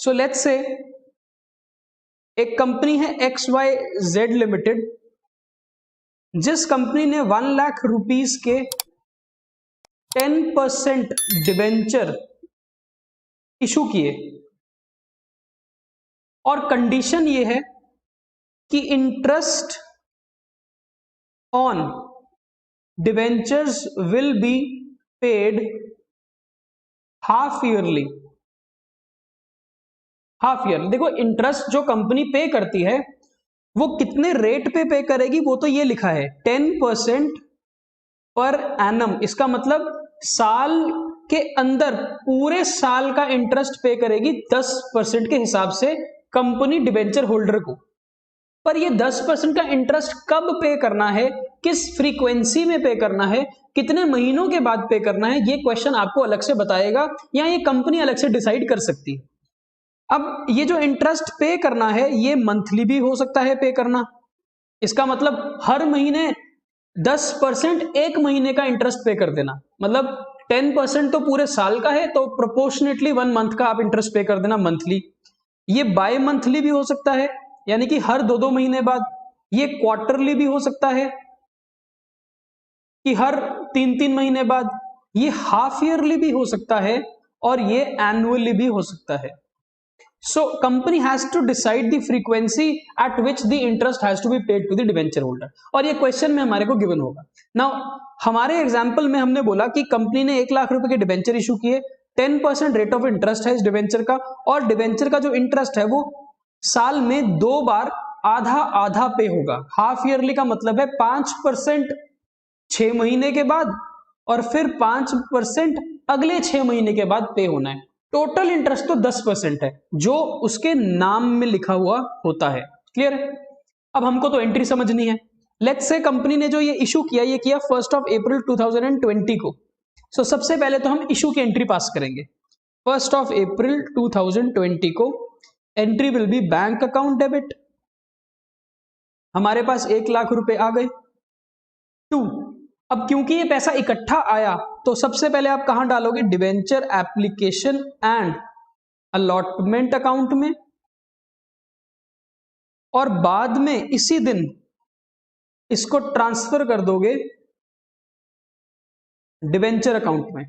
So let's say एक company है XYZ limited, जिस कंपनी ने 1 लाख रुपीस के 10% डिबेंचर इशू किए, और कंडीशन ये है कि interest on debentures will be paid half yearly. देखो, इंटरेस्ट जो कंपनी पे करती है वो कितने रेट पे करेगी वो तो ये लिखा है 10% पर एनम। इसका मतलब साल के अंदर पूरे साल का इंटरेस्ट पे करेगी 10% के हिसाब से कंपनी डिबेंचर होल्डर को। पर ये 10% का इंटरेस्ट कब पे करना है, किस फ्रीक्वेंसी में पे करना है, कितने महीनों के बाद पे करना है, ये क्वेश्चन आपको अलग से बताएगा या ये कंपनी अलग से डिसाइड कर सकती है। अब ये जो इंटरेस्ट पे करना है ये मंथली भी हो सकता है पे करना। इसका मतलब हर महीने 10% एक महीने का इंटरेस्ट पे कर देना, मतलब 10% तो पूरे साल का है तो प्रोपोर्शनेटली 1 मंथ का आप इंटरेस्ट पे कर देना मंथली। ये बाय मंथली भी हो सकता है, यानी कि हर 2-2 महीने बाद। ये क्वार्टरली भी हो सकता है कि हर 3-3 महीने बाद। ये हाफ ईयरली भी हो सकता है और ये एनुअली भी हो सकता है। So company has to decide the frequency at which the interest has to be paid to the debenture holder, और ये क्वेश्चन में हमारे को गिवन होगा। नाउ हमारे एग्जांपल में हमने बोला कि कंपनी ने 1 लाख रुपए के डिबेंचर इशू किए, 10% रेट ऑफ इंटरेस्ट है इस डिबेंचर का, और डिबेंचर का जो इंटरेस्ट है वो साल में 2 बार आधा आधा पे होगा। हाफ ईयरली का मतलब है 5% 6 महीने के बाद और फिर 5% अगले 6 महीने के बाद पे होना है। टोटल इंटरेस्ट तो 10% है जो उसके नाम में लिखा हुआ होता है। क्लियर है? अब हमको तो एंट्री समझनी है। लेट्स से कंपनी ने जो ये इशू किया, ये किया 1 अप्रैल 2020 को। सो सबसे पहले तो हम इशू की एंट्री पास करेंगे। 1 अप्रैल 2020 को entry will be bank account debit. हमारे पास 1 लाख रुपए आ गए। 2, अब क्योंकि ये पैसा इकट्ठा आया तो सबसे पहले आप कहां डालोगे, debenture application and allotment account में, और बाद में इसी दिन इसको ट्रांसफर कर दोगे डिबेंचर अकाउंट में।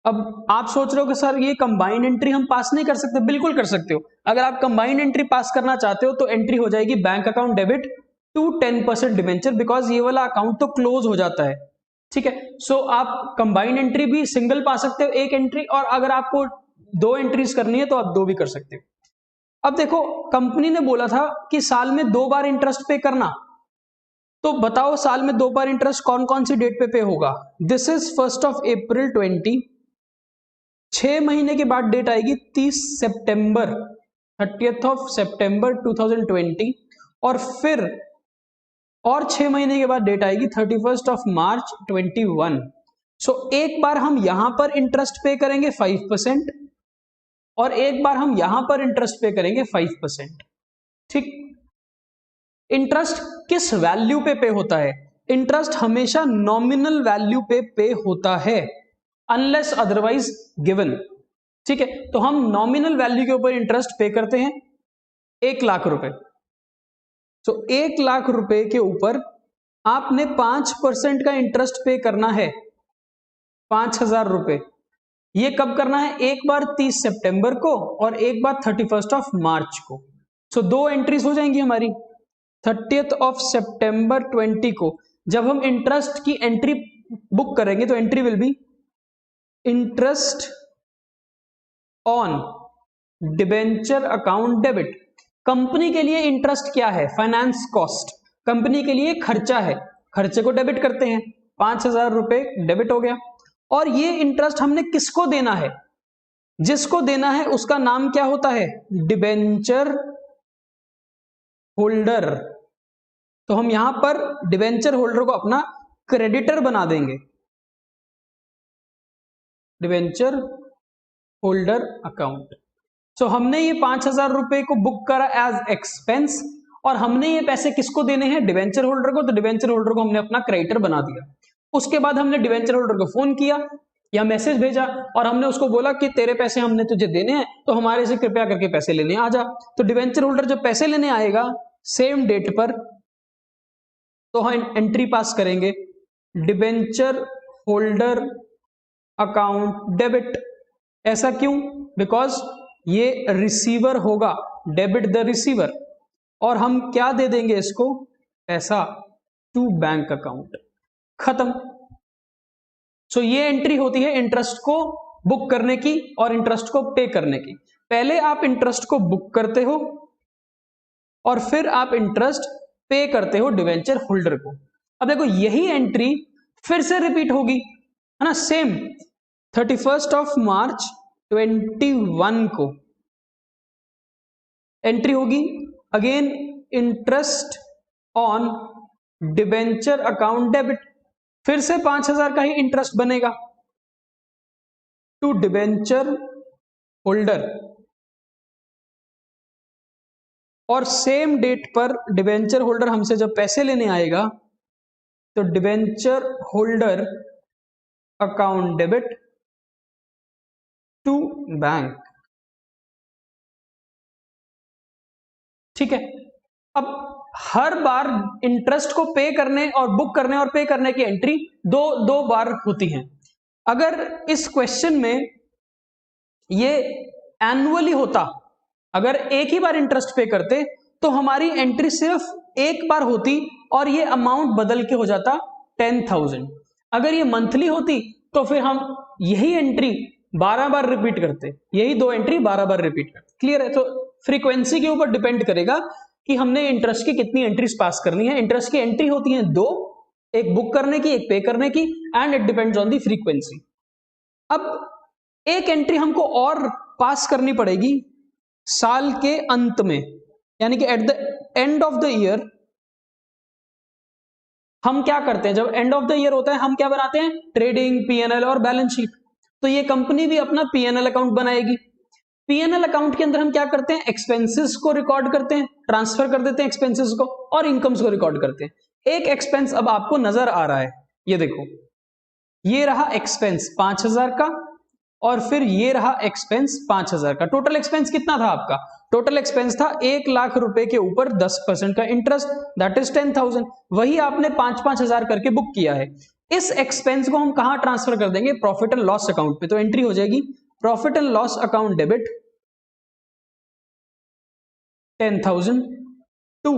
अब आप सोच रहे हो कि सर ये कंबाइंड एंट्री हम पास नहीं कर सकते। बिल्कुल कर सकते हो। अगर आप कंबाइंड एंट्री पास करना चाहते हो तो एंट्री हो जाएगी bank account debit to 10% debenture, because ये वाला अकाउंट तो क्लोज हो जाता है। ठीक है, सो आप कंबाइंड एंट्री भी सिंगल पा सकते हो, एक एंट्री, और अगर आपको 2 एंट्रीज करनी है तो आप 2 भी कर सकते हो। अब देखो, कंपनी ने बोला था कि साल में 2 बार इंटरेस्ट पे करना, तो बताओ साल में 2 बार इंटरेस्ट कौन कौन सी डेट पे होगा। दिस इज 1 अप्रैल 20, 6 महीने के बाद डेट आएगी 30 सितंबर, 30 सितंबर 2020, और फिर और 6 महीने के बाद डेट आएगी 31 मार्च 21। सो एक बार हम यहां पर इंटरेस्ट पे करेंगे 5% और एक बार हम यहां पर इंटरेस्ट पे करेंगे 5%। ठीक, इंटरेस्ट किस वैल्यू पे होता है? इंटरेस्ट हमेशा नॉमिनल वैल्यू पे होता है अनलेस अदरवाइज गिवन। ठीक है, तो हम नॉमिनल वैल्यू के ऊपर इंटरेस्ट पे करते हैं 1 लाख रुपए। तो 1 लाख रुपए के ऊपर आपने 5% का इंटरेस्ट पे करना है, 5,000 रुपए। ये कब करना है? एक बार 30 सितंबर को और एक बार 31 मार्च को। सो 2 एंट्रीज हो जाएंगी हमारी। 30 सितंबर 20 को जब हम इंटरेस्ट की एंट्री बुक करेंगे तो entry will be interest on debenture account debit. Company के लिए इंटरेस्ट क्या है? Finance cost. कंपनी के लिए खर्चा है, खर्चे को डेबिट करते हैं। 5,000 रुपए डेबिट हो गया। और ये इंटरेस्ट हमने किसको देना है? जिसको देना है उसका नाम क्या होता है? Debenture holder. तो हम यहां पर डिबेंचर होल्डर को अपना क्रेडिटर बना देंगे, डिबेंचर होल्डर अकाउंट। सो हमने ये 5,000 रुपए को बुक करा एज एक्सपेंस और हमने ये पैसे किसको देने हैं, डिवेंचर होल्डर को। तो डिवेंचर होल्डर को हमने अपना क्रेडिटर बना दिया। उसके बाद हमने डिवेंचर होल्डर को फोन किया या मैसेज भेजा और हमने उसको बोला कि तेरे पैसे हमने तुझे देने हैं, तो हमारे से कृपया करके पैसे लेने आ जा। तो डिवेंचर होल्डर जब पैसे लेने आएगा सेम डेट पर, तो हम एंट्री पास करेंगे, डिवेंचर होल्डर अकाउंट डेबिट। ऐसा क्यों? बिकॉज ये रिसीवर होगा, डेबिट द रिसीवर, और हम क्या दे देंगे इसको, पैसा टू बैंक अकाउंट। खत्म। सो ये एंट्री होती है इंटरेस्ट को बुक करने की और इंटरेस्ट को पे करने की। पहले आप इंटरेस्ट को बुक करते हो और फिर आप इंटरेस्ट पे करते हो डिवेंचर होल्डर को। अब देखो यही एंट्री फिर से रिपीट होगी, है ना, सेम 31 मार्च 21 को एंट्री होगी, again interest on debenture account debit, फिर से 5000 का ही इंटरेस्ट बनेगा टू डिवेंचर होल्डर, और सेम डेट पर डिवेंचर होल्डर हमसे जब पैसे लेने आएगा तो debenture holder account debit to bank. ठीक है। अब हर बार इंटरेस्ट को पे करने और बुक करने और पे करने की एंट्री दो बार होती है। अगर इस क्वेश्चन में ये एनुअली होता, अगर एक ही बार इंटरेस्ट पे करते तो हमारी एंट्री सिर्फ एक बार होती और ये अमाउंट बदल के हो जाता 10,000। अगर ये मंथली होती तो फिर हम यही एंट्री 12 बार रिपीट करते, यही दो एंट्री 12 बार रिपीट करते। क्लियर है? तो फ्रीक्वेंसी के ऊपर डिपेंड करेगा कि हमने इंटरेस्ट की कितनी एंट्रीज पास करनी है। इंटरेस्ट की एंट्री होती है दो, एक बुक करने की, एक पे करने की, and it depends on the frequency. अब एक एंट्री हमको और पास करनी पड़ेगी साल के अंत में, यानी कि at the end of the year. हम क्या करते हैं, जब एंड ऑफ द ईयर होता है हम क्या बनाते हैं, ट्रेडिंग, पीएनएल और बैलेंस शीट। तो ये कंपनी भी अपना पीएनएल अकाउंट बनाएगी। पीएनएल अकाउंट के अंदर हम क्या करते हैं, एक्सपेंसेस को रिकॉर्ड करते हैं, ट्रांसफर कर देते हैं एक्सपेंसेस को, और इनकम्स को रिकॉर्ड करते हैं। एक एक्सपेंस अब आपको नजर आ रहा है, ये देखो, ये रहा एक्सपेंस 5000 का, और फिर ये रहा एक्सपेंस 5000 का। टोटल एक्सपेंस कितना था आपका, टोटल एक्सपेंस था 1 लाख रुपए के ऊपर 10% का इंटरेस्ट, दैट इज 10,000। वही आपने 5-5 हजार करके बुक किया है। इस एक्सपेंस को हम कहां ट्रांसफर कर देंगे, प्रॉफिट एंड लॉस अकाउंट पे। तो एंट्री हो जाएगी profit and loss account debit 10,000 to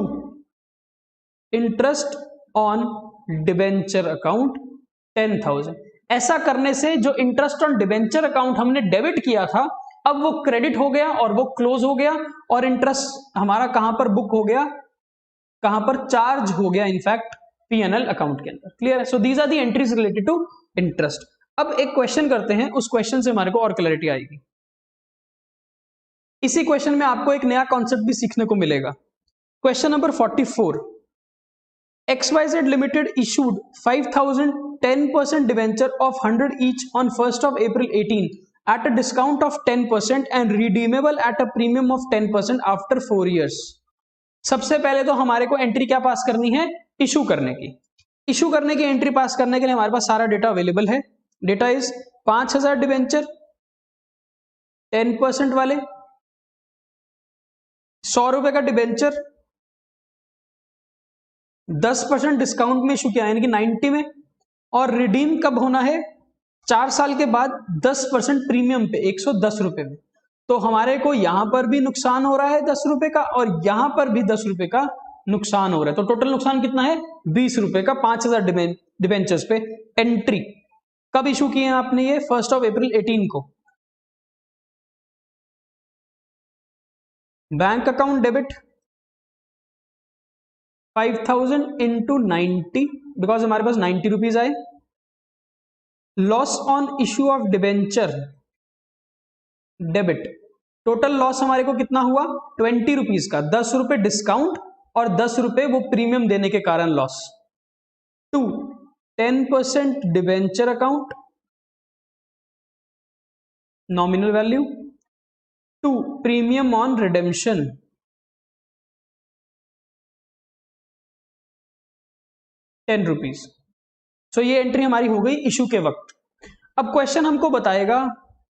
interest on debenture account 10,000। ऐसा करने से जो इंटरेस्ट ऑन डिबेंचर अकाउंट हमने डेबिट किया था, अब वो क्रेडिट हो गया और वो क्लोज हो गया, और इंटरेस्ट हमारा कहां पर बुक हो गया, कहां पर चार्ज हो गया, इनफैक्ट पीएनएल अकाउंट के अंदर। क्लियर है? So these are the entries related to interest. अब एक क्वेश्चन करते हैं, उस क्वेश्चन से हमारे को और क्लैरिटी आएगी। इसी क्वेश्चन में आपको एक नया कॉन्सेप्ट भी सीखने को मिलेगा। Question number 44, XYZ Limited issued 5,000 10% debenture of 100 each on 1st of April 18 at a discount of 10% and redeemable at a premium of 10% after 4 years। सबसे पहले तो हमारे को एंट्री क्या पास करनी है, इशू करने की। इशू करने की एंट्री पास करने के लिए हमारे पास सारा डेटा अवेलेबल है। डेटा इज 5,000 डिबेंचर 10% वाले, 100 रुपए का डिबेंचर 10% डिस्काउंट में इशू किया यानी कि 90 में, और रिडीम कब होना है, 4 साल के बाद 10% प्रीमियम पे 110 रुपए में। तो हमारे को यहां पर भी नुकसान हो रहा है 10 रुपए का, और यहां पर भी 10 रुपए का नुकसान हो रहा है। तो टोटल नुकसान कितना है, 20 रुपए का 5,000 डिबेंचर्स पे। एंट्री कब इशू किए हैं आपने, ये 1 अप्रैल 18 को। Bank account debit 5,000 into 90, because हमारे पास 90 रुपीज आए। Loss on issue of debenture debit, total loss हमारे को कितना हुआ, 20 रुपीज का, 10 रुपए डिस्काउंट और 10 रुपए वो प्रीमियम देने के कारण loss. To 10% debenture account nominal value, to premium on redemption ₹10। So ये एंट्री हमारी हो गई इशू के वक्त। अब क्वेश्चन हमको बताएगा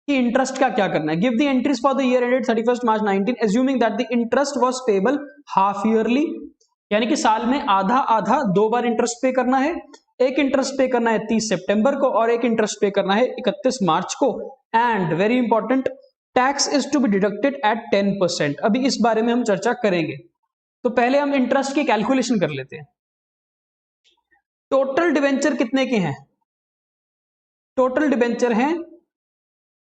कि इंटरेस्ट का क्या करना है। Give the entries for the year ended 31 March 19 assuming that the interest was payable half yearly, यानी कि साल में आधा आधा 2 बार इंटरेस्ट पे करना है। एक इंटरेस्ट पे करना है 30 सितंबर को और एक इंटरेस्ट पे करना है 31 मार्च को। And very important, tax is to be deducted at 10%। अभी इस बारे में हम चर्चा करेंगे, तो पहले हम इंटरेस्ट की कैलकुलेशन कर लेते हैं। टोटल डिवेंचर कितने के हैं? टोटल डिवेंचर हैं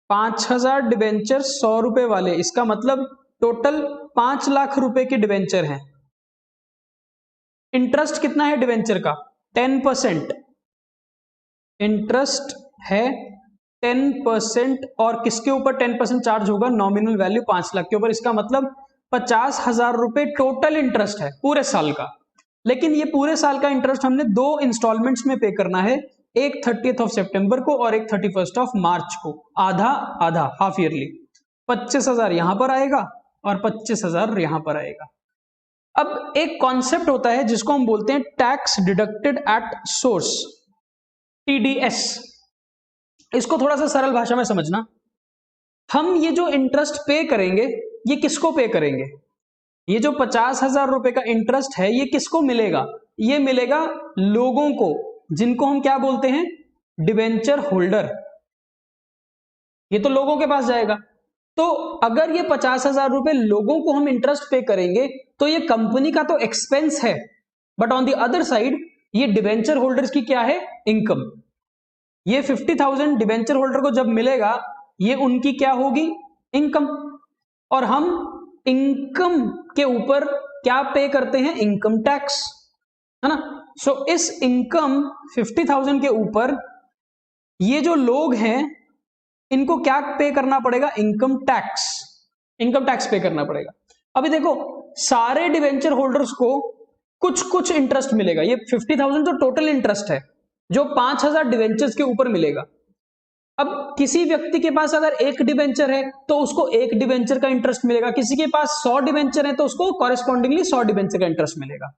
5000 डिवेंचर 100 रुपए वाले, इसका मतलब टोटल 5 लाख रुपए के डिवेंचर हैं। इंटरेस्ट कितना है डिवेंचर का? 10%। इंटरेस्ट है 10% और किसके ऊपर 10% चार्ज होगा? नॉमिनल वैल्यू 5 लाख के ऊपर। इसका मतलब 50,000 रुपए टोटल इंटरेस्ट है पूरे साल का। लेकिन ये पूरे साल का इंटरेस्ट हमने 2 इंस्टॉलमेंट्स में पे करना है, एक 30 सितंबर को और एक 31 मार्च को, आधा आधा, हाफ ईयरली। 25,000 यहां पर आएगा और 25,000 यहां पर आएगा। अब एक कॉन्सेप्ट होता है जिसको हम बोलते हैं tax deducted at source, TDS। इसको थोड़ा सा सरल भाषा में समझना। हम ये जो इंटरेस्ट पे करेंगे ये किसको पे करेंगे? ये जो 50,000 रुपए का इंटरेस्ट है ये किसको मिलेगा? ये मिलेगा लोगों को, जिनको हम क्या बोलते हैं? Debenture holder. ये तो लोगों के पास जाएगा। तो अगर ये 50,000 रुपए लोगों को हम इंटरेस्ट पे करेंगे तो ये कंपनी का तो एक्सपेंस है, but on the other side ये डिवेंचर होल्डर्स की क्या है? इनकम। ये 50,000 डिवेंचर होल्डर को जब मिलेगा ये उनकी क्या होगी? इनकम। और हम इनकम के ऊपर क्या पे करते हैं? इनकम टैक्स, है ना। सो इस इनकम 50,000 के ऊपर ये जो लोग हैं इनको क्या पे करना पड़ेगा? Income tax. इनकम टैक्स पे करना पड़ेगा। अभी देखो, सारे डिवेंचर होल्डर्स को कुछ कुछ इंटरेस्ट मिलेगा। ये 50,000 तो टोटल इंटरेस्ट है जो 5,000 डिवेंचर्स के ऊपर मिलेगा। अब किसी व्यक्ति के पास अगर एक डिवेंचर है तो उसको एक डिवेंचर का इंटरेस्ट मिलेगा, किसी के पास 100 डिवेंचर है तो उसको कॉरेस्पॉन्डिंगली 100 डिवेंचर का इंटरेस्ट मिलेगा।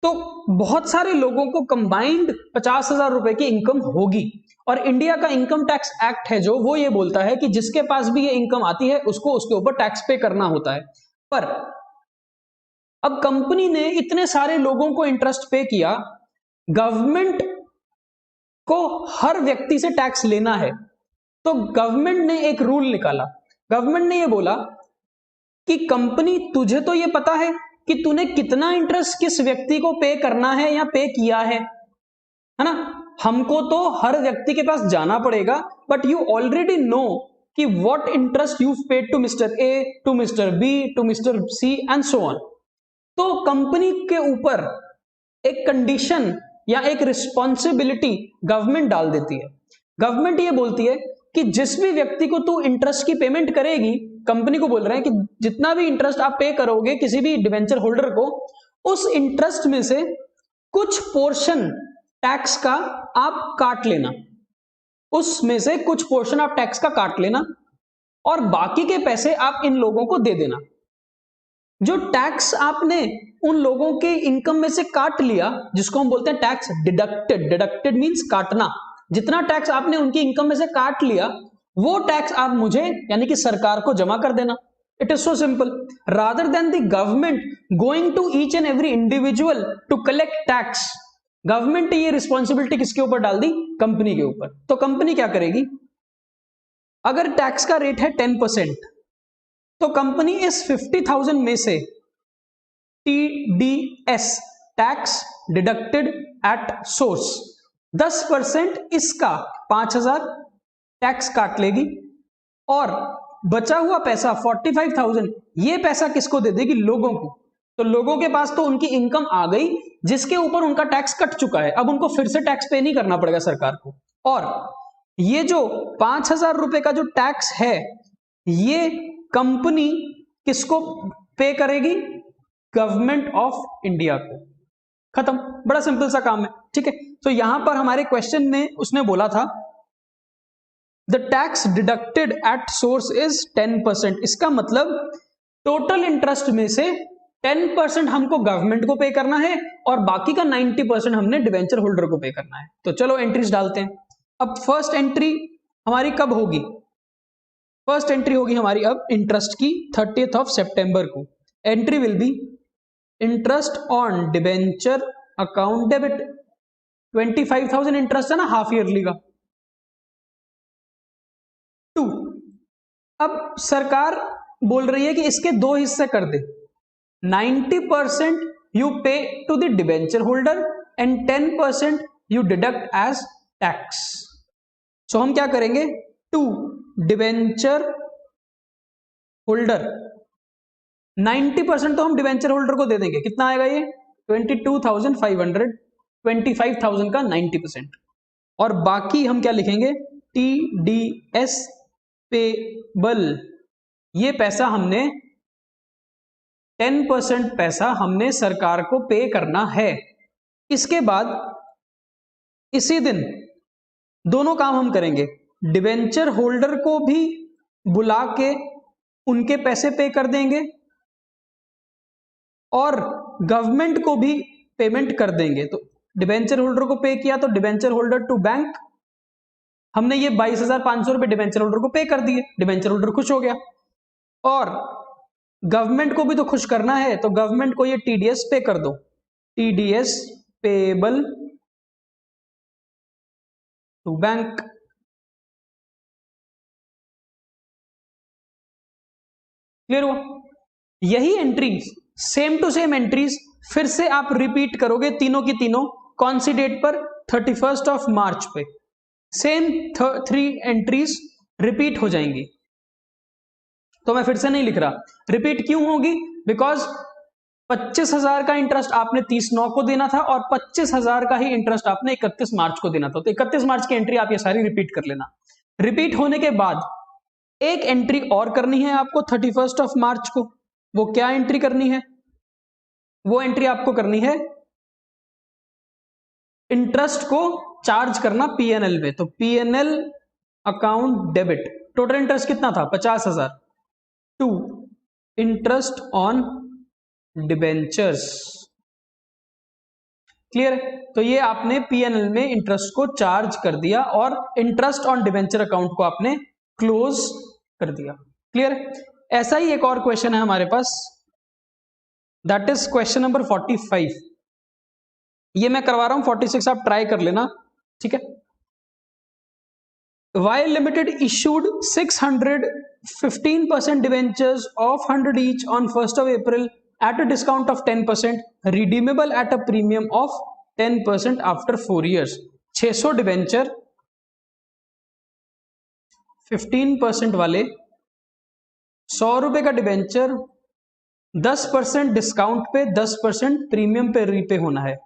तो बहुत सारे लोगों को कंबाइंड 50,000 रुपए की इनकम होगी। और इंडिया का इनकम टैक्स एक्ट है जो, वो ये बोलता है कि जिसके पास भी ये इनकम आती है उसको उसके ऊपर टैक्स पे करना होता है। पर अब कंपनी ने इतने सारे लोगों को इंटरेस्ट पे किया, गवर्नमेंट को हर व्यक्ति से टैक्स लेना है, तो गवर्नमेंट ने एक रूल निकाला। गवर्नमेंट ने ये बोला कि कंपनी, तुझे तो ये पता है कि तूने कितना इंटरेस्ट किस व्यक्ति को पे करना है या पे किया है ना। हमको तो हर व्यक्ति के पास जाना पड़ेगा, बट यू ऑलरेडी नो कि what interest you paid to mister A, to mister B, to mister C and so on. तो कंपनी के ऊपर एक कंडीशन या एक रिस्पॉन्सिबिलिटी गवर्नमेंट डाल देती है। गवर्नमेंट ये बोलती है कि जिस भी व्यक्ति को तू इंटरेस्ट की पेमेंट करेगी, कंपनी को बोल रहे हैं कि जितना भी इंटरेस्ट आप पे करोगे किसी भी डिवेंचर होल्डर को, उस इंटरेस्ट में से कुछ पोर्शन टैक्स का आप काट लेना, उसमें से कुछ पोर्शन आप टैक्स का काट लेना और बाकी के पैसे आप इन लोगों को दे देना। जो टैक्स आपने उन लोगों के इनकम में से काट लिया, जिसको हम बोलते हैं टैक्स डिडक्टेड। डिडक्टेड मींस काटना। जितना टैक्स आपने उनकी इनकम में से काट लिया, वो टैक्स आप मुझे यानी कि सरकार को जमा कर देना। It is so simple. Rather than the government going to each and every individual to collect tax, government ने ये रिस्पॉन्सिबिलिटी किसके ऊपर डाल दी? कंपनी के ऊपर। तो कंपनी क्या करेगी? अगर टैक्स का रेट है 10%, तो कंपनी इस 50,000 में से TDS, tax deducted at source, 10% इसका 5,000 टैक्स काट लेगी और बचा हुआ पैसा 45,000 ये पैसा किसको दे देगी? लोगों को। तो लोगों के पास तो उनकी इनकम आ गई जिसके ऊपर उनका टैक्स कट चुका है, अब उनको फिर से टैक्स पे नहीं करना पड़ेगा सरकार को। और ये जो 5,000 रुपए का जो टैक्स है ये कंपनी किसको पे करेगी? गवर्नमेंट ऑफ इंडिया को। खत्म। बड़ा सिंपल सा काम है, ठीक है। तो यहां पर हमारे क्वेश्चन में उसने बोला था the tax deducted at source is 10%। इसका मतलब टोटल इंटरेस्ट में से 10% हमको गवर्नमेंट को पे करना है और बाकी का 90% हमने डिवेंचर होल्डर को पे करना है। तो चलो एंट्रीज डालते हैं। अब फर्स्ट एंट्री हमारी कब होगी? फर्स्ट एंट्री होगी हमारी अब इंटरेस्ट की 30th ऑफ सितंबर को। Entry will be interest on debenture account debit. 25,000 interest है ना हाफ ईयरली का। 2, अब सरकार बोल रही है कि इसके 2 हिस्से कर दे। 90% you pay to the debenture holder and 10% you deduct as tax. So हम क्या करेंगे? to debenture holder 90% तो हम डिवेंचर होल्डर को दे देंगे। कितना आएगा ये? 22,500, 25,000 का 90%। और बाकी हम क्या लिखेंगे? TDS payable. ये पैसा हमने 10% पैसा हमने सरकार को पे करना है। इसके बाद इसी दिन दोनों काम हम करेंगे। डिवेंचर होल्डर को भी बुला के उनके पैसे पे कर देंगे और गवर्नमेंट को भी पेमेंट कर देंगे। तो डिवेंचर होल्डर को पे किया तो डिवेंचर होल्डर टू बैंक, हमने ये 22,500 रुपए डिवेंचर होल्डर को पे कर दिए। डिवेंचर होल्डर खुश हो गया। और गवर्नमेंट को भी तो खुश करना है, तो गवर्नमेंट को ये टीडीएस पे कर दो। TDS payable to bank. Clear हुआ? यही entries, same to same entries फिर से आप रिपीट करोगे तीनों की तीनों। कौन सी डेट पर? 31 ऑफ मार्च पे। सेम 3 एंट्रीज रिपीट हो जाएंगी। तो मैं फिर से नहीं लिख रहा। रिपीट क्यों होगी? बिकॉज 25,000 का इंटरेस्ट आपने 30/9 को देना था और 25,000 का ही इंटरेस्ट आपने 31 मार्च को देना था। तो 31 मार्च की एंट्री आप ये सारी रिपीट कर लेना। रिपीट होने के बाद एक एंट्री और करनी है आपको 31 ऑफ मार्च को। वो क्या एंट्री करनी है? वो एंट्री आपको करनी है इंटरेस्ट को चार्ज करना पीएनएल में। तो PNL account debit, total interest कितना था? 50,000 to interest on debentures. Clear है? तो ये आपने पीएनएल में इंटरेस्ट को चार्ज कर दिया और इंटरेस्ट ऑन डिबेंचर अकाउंट को आपने क्लोज कर दिया। क्लियर है? ऐसा ही एक और क्वेश्चन है हमारे पास, दैट इज क्वेश्चन नंबर 45। ये मैं करवा रहा हूं, 46 आप ट्राई कर लेना। ठीक है? Y Limited issued 615% debentures of 100 each on 1st of April at a discount of 10%, redeemable at a premium of 10% after 4 years. 600 debenture 15% वाले 100 रुपए का डिवेंचर 10% डिस्काउंट पे 10% प्रीमियम पे रीपे होना है।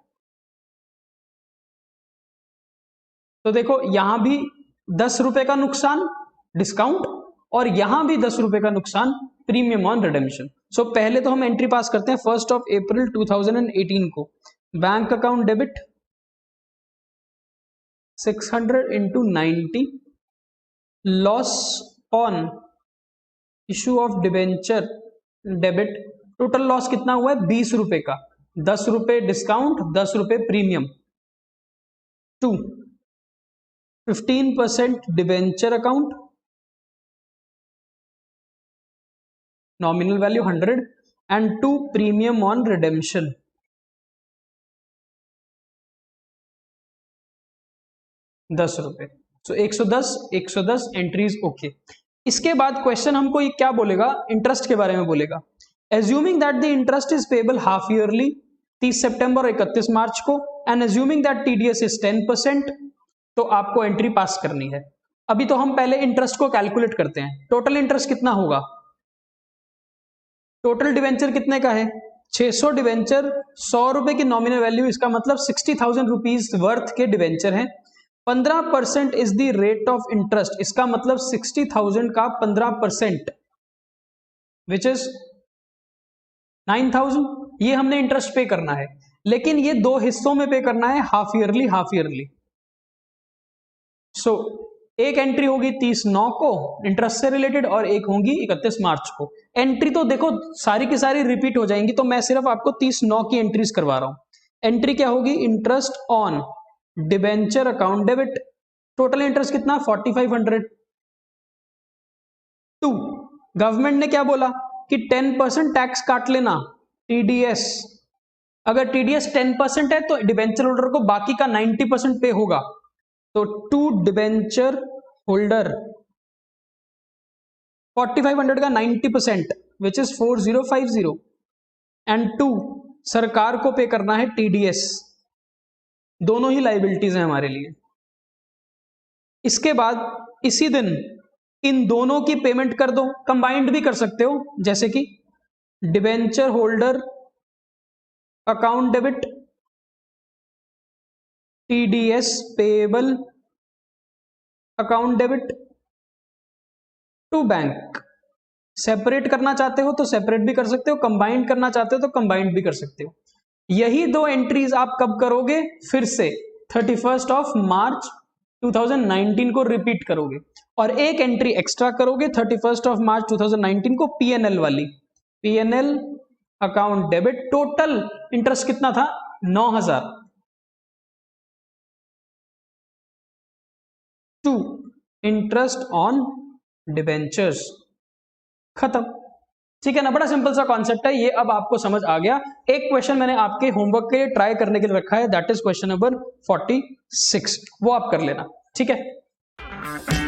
तो देखो यहां भी 10 रुपए का नुकसान डिस्काउंट और यहां भी 10 रुपए का नुकसान प्रीमियम ऑन रिडेम्पशन। सो पहले तो हम एंट्री पास करते हैं 1 अप्रैल 2018 को। Bank account debit 600 into 90, loss on issue of debenture debit, total loss कितना हुआ है? 20 रुपए का। 10 रुपए डिस्काउंट, 10 रुपए premium. 2 15% debenture account, nominal value 100 and 2 premium on redemption. ₹10। So 110 entries okay. इसके बाद क्वेश्चन हमको ये क्या बोलेगा? इंटरेस्ट के बारे में बोलेगा। Assuming that the interest is payable half yearly 30 सितंबर और 31 मार्च को and assuming that TDS is 10%, तो आपको एंट्री पास करनी है। अभी तो हम पहले इंटरेस्ट को कैलकुलेट करते हैं। टोटल इंटरेस्ट कितना होगा? टोटल डिवेंचर कितने का है? 600 डिवेंचर, 100 रुपए की नॉमिनल वैल्यू, इसका मतलब 60,000 रुपीज वर्थ के डिवेंचर हैं। 15% is the rate of interest, इसका मतलब 60,000 का 15% विच इज 9,000। ये हमने इंटरेस्ट पे करना है, लेकिन ये 2 हिस्सों में पे करना है, हाफ ईयरली हाफ ईयरली। सो एक एंट्री होगी 30/9 को इंटरेस्ट से रिलेटेड और एक होगी 31 मार्च को। एंट्री तो देखो सारी की सारी रिपीट हो जाएंगी, तो मैं सिर्फ आपको 30/9 की एंट्रीज करवा रहा हूं। एंट्री क्या होगी? Interest on debenture account debit, total interest कितना? 4500। 2, गवर्नमेंट ने क्या बोला कि 10% टैक्स काट लेना, टीडीएस। अगर टीडीएस 10% है तो डिबेंचर होल्डर को बाकी का 90% पे होगा। तो टू डिबेंचर होल्डर 4500 का 90% विच इज 4050 एंड 2 सरकार को पे करना है टीडीएस। दोनों ही लाइबिलिटीज हैं हमारे लिए। इसके बाद इसी दिन इन दोनों की पेमेंट कर दो। कंबाइंड भी कर सकते हो, जैसे कि debenture holder account debit TDS payable account debit to bank. Separate करना चाहते हो तो सेपरेट भी कर सकते हो, कंबाइंड करना चाहते हो तो कंबाइंड भी कर सकते हो। यही दो एंट्रीज आप कब करोगे? फिर से 31 मार्च 2019 को रिपीट करोगे और एक एंट्री एक्स्ट्रा करोगे 31 मार्च 2019 को पीएनएल वाली। PNL account debit, total interest कितना था? 9000। 2 इंटरेस्ट ऑन डिबेंचर्स। खत्म। ठीक है ना, बड़ा सिंपल सा कॉन्सेप्ट है ये, अब आपको समझ आ गया। एक क्वेश्चन मैंने आपके होमवर्क के लिए ट्राई करने के लिए रखा है, दैट इज क्वेश्चन नंबर 46, वो आप कर लेना। ठीक है।